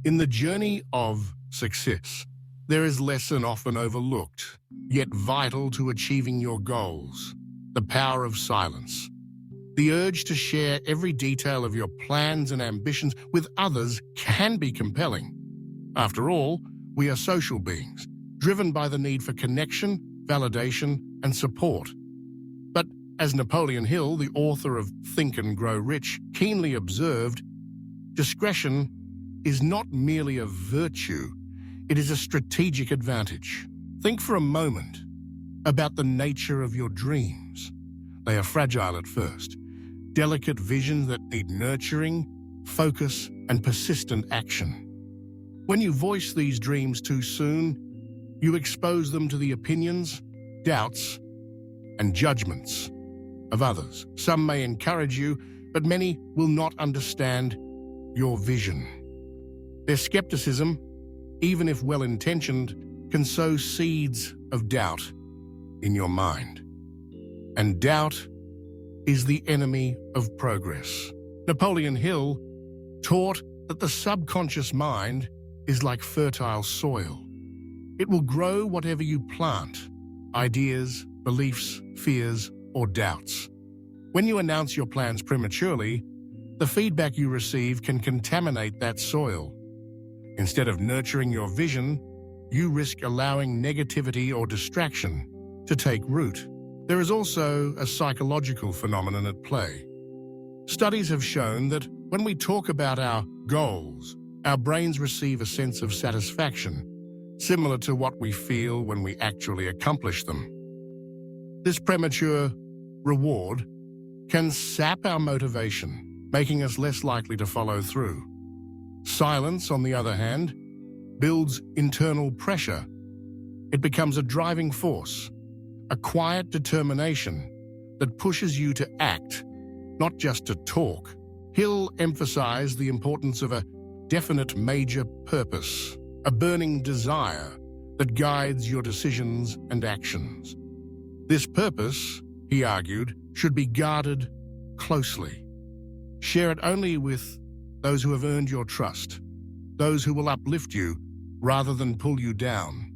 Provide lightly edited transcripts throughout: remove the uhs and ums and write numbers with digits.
In the journey of success, there is lesson often overlooked, yet vital to achieving your goals: the power of silence. The urge to share every detail of your plans and ambitions with others can be compelling. After all, we are social beings, driven by the need for connection, validation, and support. But as Napoleon Hill, the author of Think and Grow Rich, keenly observed, discretion is not merely a virtue, it is a strategic advantage. Think for a moment about the nature of your dreams. They are fragile at first, delicate visions that need nurturing, focus, and persistent action. When you voice these dreams too soon, you expose them to the opinions, doubts, and judgments of others. Some may encourage you, but many will not understand your vision. Their skepticism, even if well-intentioned, can sow seeds of doubt in your mind. And doubt is the enemy of progress. Napoleon Hill taught that the subconscious mind is like fertile soil. It will grow whatever you plant: ideas, beliefs, fears, or doubts. When you announce your plans prematurely, the feedback you receive can contaminate that soil. Instead of nurturing your vision, you risk allowing negativity or distraction to take root. There is also a psychological phenomenon at play. Studies have shown that when we talk about our goals, our brains receive a sense of satisfaction, similar to what we feel when we actually accomplish them. This premature reward can sap our motivation, making us less likely to follow through. Silence, on the other hand, builds internal pressure. It becomes a driving force, a quiet determination that pushes you to act, not just to talk. Hill emphasized the importance of a definite major purpose, a burning desire that guides your decisions and actions. This purpose, he argued, should be guarded closely. Share it only with those who have earned your trust, those who will uplift you rather than pull you down.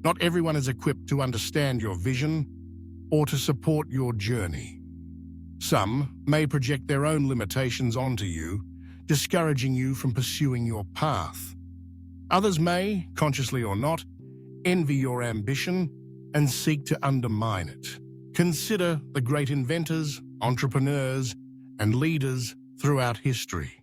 Not everyone is equipped to understand your vision or to support your journey. Some may project their own limitations onto you, discouraging you from pursuing your path. Others may, consciously or not, envy your ambition and seek to undermine it. Consider the great inventors, entrepreneurs, and leaders throughout history.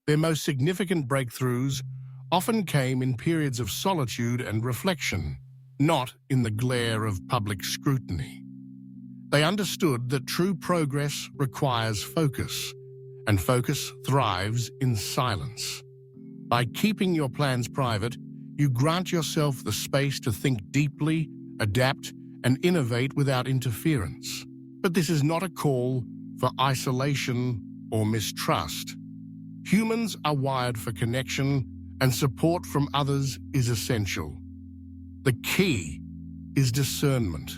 Their most significant breakthroughs often came in periods of solitude and reflection, not in the glare of public scrutiny. They understood that true progress requires focus, and focus thrives in silence. By keeping your plans private, you grant yourself the space to think deeply, adapt, and innovate without interference. But this is not a call for isolation or mistrust. Humans are wired for connection, and support from others is essential. The key is discernment.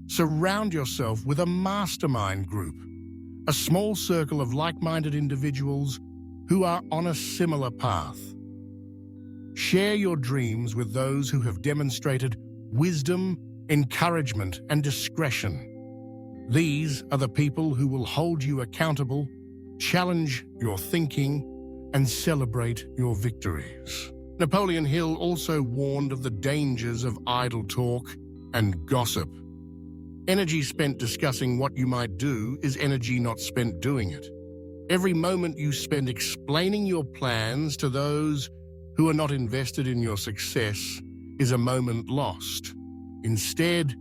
Surround yourself with a mastermind group, a small circle of like-minded individuals who are on a similar path. Share your dreams with those who have demonstrated wisdom, encouragement, and discretion. These are the people who will hold you accountable, challenge your thinking, and celebrate your victories. Napoleon Hill also warned of the dangers of idle talk and gossip. Energy spent discussing what you might do is energy not spent doing it. Every moment you spend explaining your plans to those who are not invested in your success is a moment lost. Instead,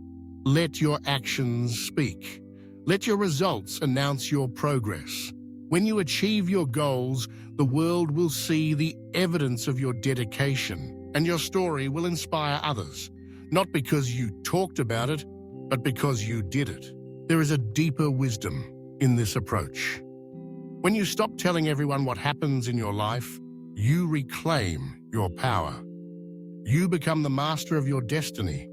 let your actions speak. Let your results announce your progress. When you achieve your goals, the world will see the evidence of your dedication, and your story will inspire others, not because you talked about it, but because you did it. There is a deeper wisdom in this approach. When you stop telling everyone what happens in your life, you reclaim your power. You become the master of your destiny,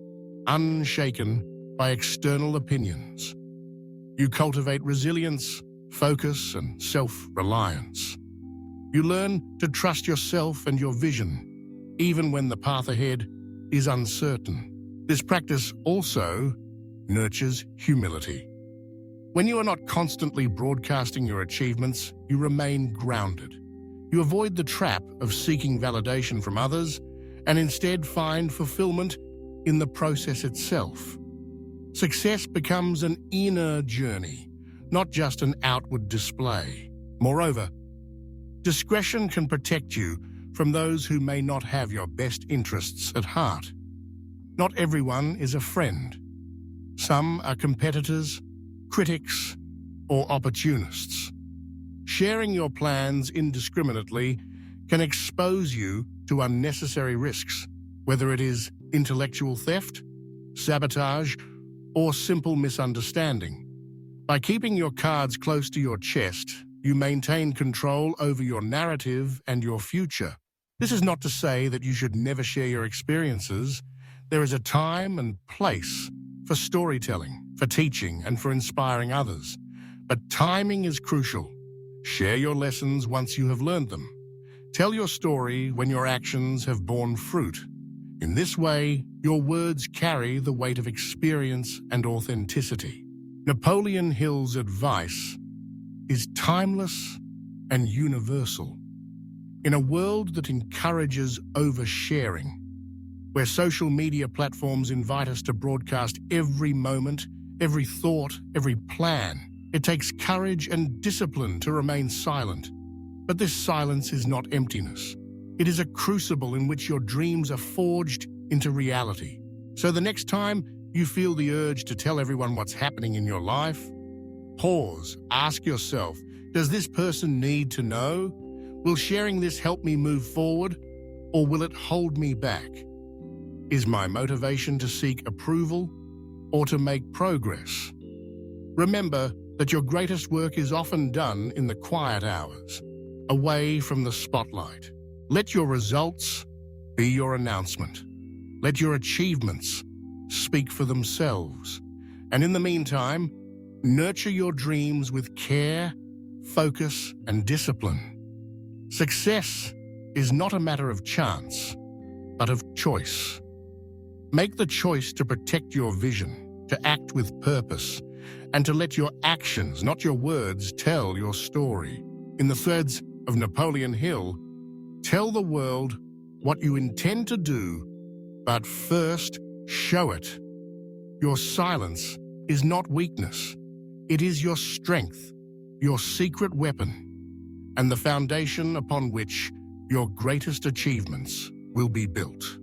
unshaken by external opinions. You cultivate resilience, focus, and self-reliance. You learn to trust yourself and your vision, even when the path ahead is uncertain. This practice also nurtures humility. When you are not constantly broadcasting your achievements, you remain grounded. You avoid the trap of seeking validation from others and instead find fulfillment in the process itself. Success becomes an inner journey, not just an outward display. Moreover, discretion can protect you from those who may not have your best interests at heart. Not everyone is a friend. Some are competitors, critics, or opportunists. Sharing your plans indiscriminately can expose you to unnecessary risks, whether it is intellectual theft, sabotage, or simple misunderstanding. By keeping your cards close to your chest, you maintain control over your narrative and your future. This is not to say that you should never share your experiences. There is a time and place for storytelling, for teaching, and for inspiring others. But timing is crucial. Share your lessons once you have learned them. Tell your story when your actions have borne fruit. In this way, your words carry the weight of experience and authenticity. Napoleon Hill's advice is timeless and universal. In a world that encourages oversharing, where social media platforms invite us to broadcast every moment, every thought, every plan, it takes courage and discipline to remain silent. But this silence is not emptiness. It is a crucible in which your dreams are forged into reality. So the next time you feel the urge to tell everyone what's happening in your life, pause, ask yourself, does this person need to know? Will sharing this help me move forward, or will it hold me back? Is my motivation to seek approval or to make progress? Remember that your greatest work is often done in the quiet hours, away from the spotlight. Let your results be your announcement. Let your achievements speak for themselves. And in the meantime, nurture your dreams with care, focus, and discipline. Success is not a matter of chance, but of choice. Make the choice to protect your vision, to act with purpose, and to let your actions, not your words, tell your story. In the threads of Napoleon Hill, tell the world what you intend to do, but first show it. Your silence is not weakness. It is your strength, your secret weapon, and the foundation upon which your greatest achievements will be built.